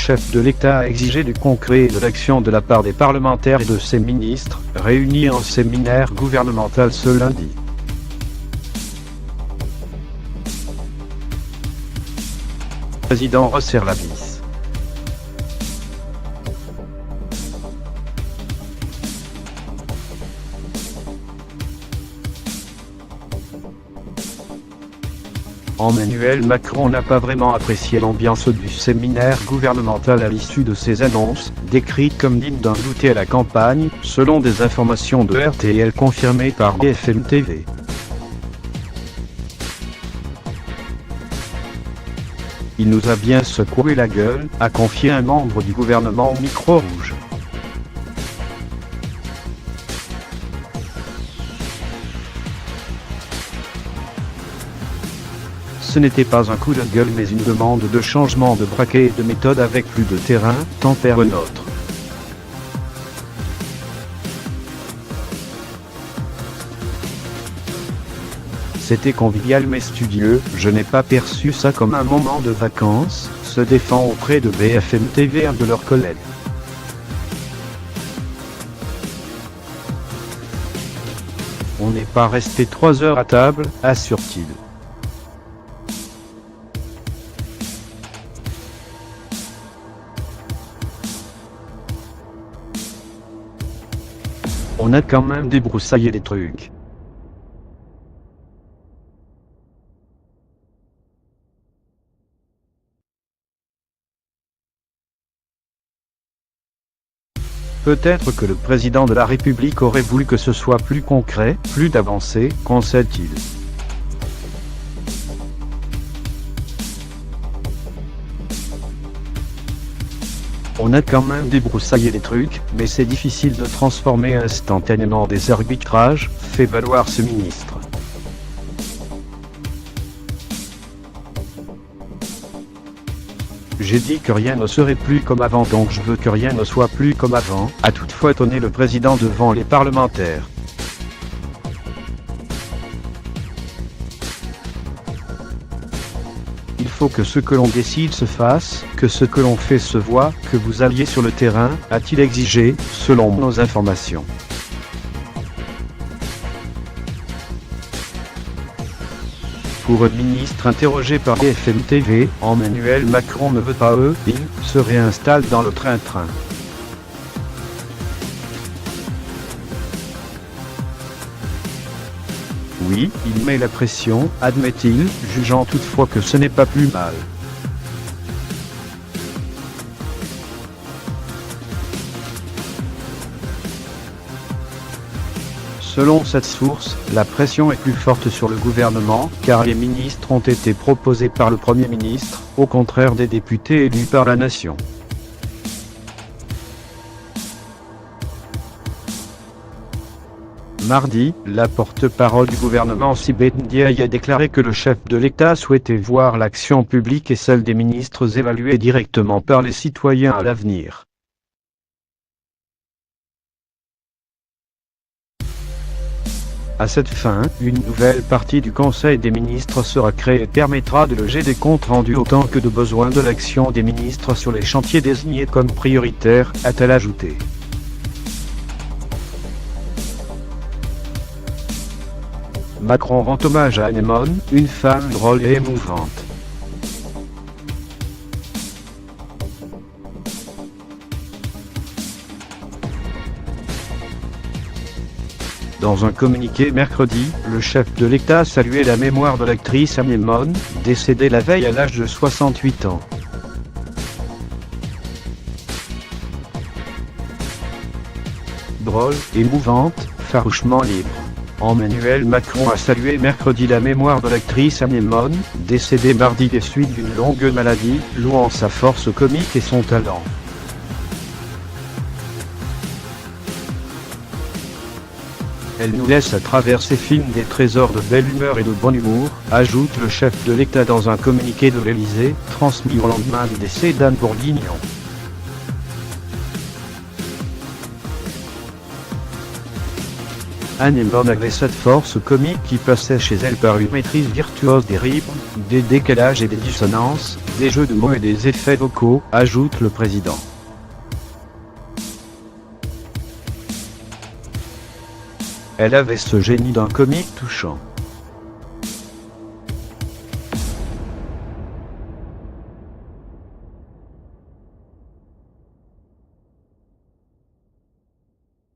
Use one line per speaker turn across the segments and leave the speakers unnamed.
chef de l'État a exigé du concret et de l'action de la part des parlementaires et de ses ministres, réunis en séminaire gouvernemental ce lundi. Le président resserre la vis. Emmanuel Macron n'a pas vraiment apprécié l'ambiance du séminaire gouvernemental à l'issue de ces annonces, décrites comme dignes d'un goûter à la campagne, selon des informations de RTL confirmées par BFM TV. Il nous a bien secoué la gueule, a confié un membre du gouvernement au micro rouge. Ce n'était pas un coup de gueule mais une demande de changement de braquet et de méthode avec plus de terrain, tempère le nôtre. C'était convivial mais studieux, je n'ai pas perçu ça comme un moment de vacances, se défend auprès de BFM TV un de leurs collègues. On n'est pas resté 3 heures à table, assure-t-il. On a quand même débroussaillé des trucs. Peut-être que le président de la République aurait voulu que ce soit plus concret, plus d'avancées, concède-t-il. On a quand même débroussaillé des trucs, mais c'est difficile de transformer instantanément des arbitrages, fait valoir ce ministre. J'ai dit que rien ne serait plus comme avant donc je veux que rien ne soit plus comme avant, a toutefois tonné le président devant les parlementaires. Il faut que ce que l'on décide se fasse, que ce que l'on fait se voit, que vous alliez sur le terrain, a-t-il exigé, selon nos informations. Pour un ministre interrogé par BFM TV, Emmanuel Macron ne veut pas il se réinstalle dans le train-train. Oui, il met la pression, admet-il, jugeant toutefois que ce n'est pas plus mal. Selon cette source, la pression est plus forte sur le gouvernement, car les ministres ont été proposés par le Premier ministre, au contraire des députés élus par la nation. Mardi, la porte-parole du gouvernement Sibeth Ndiaye a déclaré que le chef de l'État souhaitait voir l'action publique et celle des ministres évaluées directement par les citoyens à l'avenir. À cette fin, une nouvelle partie du Conseil des ministres sera créée et permettra de loger des comptes rendus autant que de besoin de l'action des ministres sur les chantiers désignés comme prioritaires, a-t-elle ajouté. Macron rend hommage à Anémone, une femme drôle et émouvante. Dans un communiqué mercredi, le chef de l'État a salué la mémoire de l'actrice Anémone, décédée la veille à l'âge de 68 ans. Drôle, émouvante, farouchement libre. Emmanuel Macron a salué mercredi la mémoire de l'actrice Anémone, décédée mardi des suites d'une longue maladie, louant sa force comique et son talent. Elle nous laisse à travers ses films des trésors de belle humeur et de bon humour, ajoute le chef de l'État dans un communiqué de l'Élysée, transmis au lendemain du décès d'Anne Bourguignon. Anémone avait cette force comique qui passait chez elle par une maîtrise virtuose des rythmes, des décalages et des dissonances, des jeux de mots et des effets vocaux, ajoute le président. Elle avait ce génie d'un comique touchant.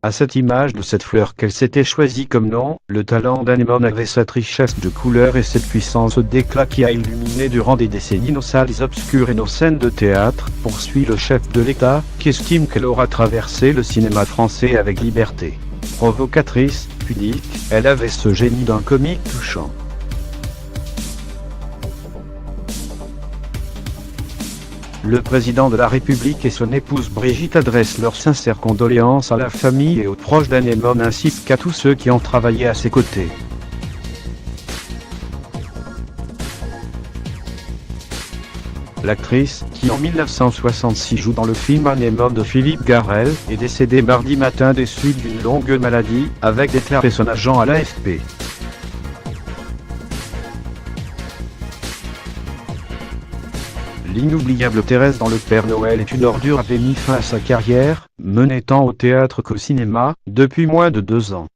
À cette image de cette fleur qu'elle s'était choisie comme nom, le talent d'Anémone avait cette richesse de couleurs et cette puissance d'éclat qui a illuminé durant des décennies nos salles obscures et nos scènes de théâtre, poursuit le chef de l'État, qui estime qu'elle aura traversé le cinéma français avec liberté. Provocatrice, pudique, elle avait ce génie d'un comique touchant. Le président de la République et son épouse Brigitte adressent leurs sincères condoléances à la famille et aux proches d'Anémone ainsi qu'à tous ceux qui ont travaillé à ses côtés. L'actrice, qui en 1966 joue dans le film Anémone de Philippe Garrel, est décédée mardi matin des suites d'une longue maladie, avait déclaré son agent à l'AFP. L'inoubliable Thérèse dans Le Père Noël est une ordure avait mis fin à sa carrière, menée tant au théâtre qu'au cinéma, depuis moins de 2 ans.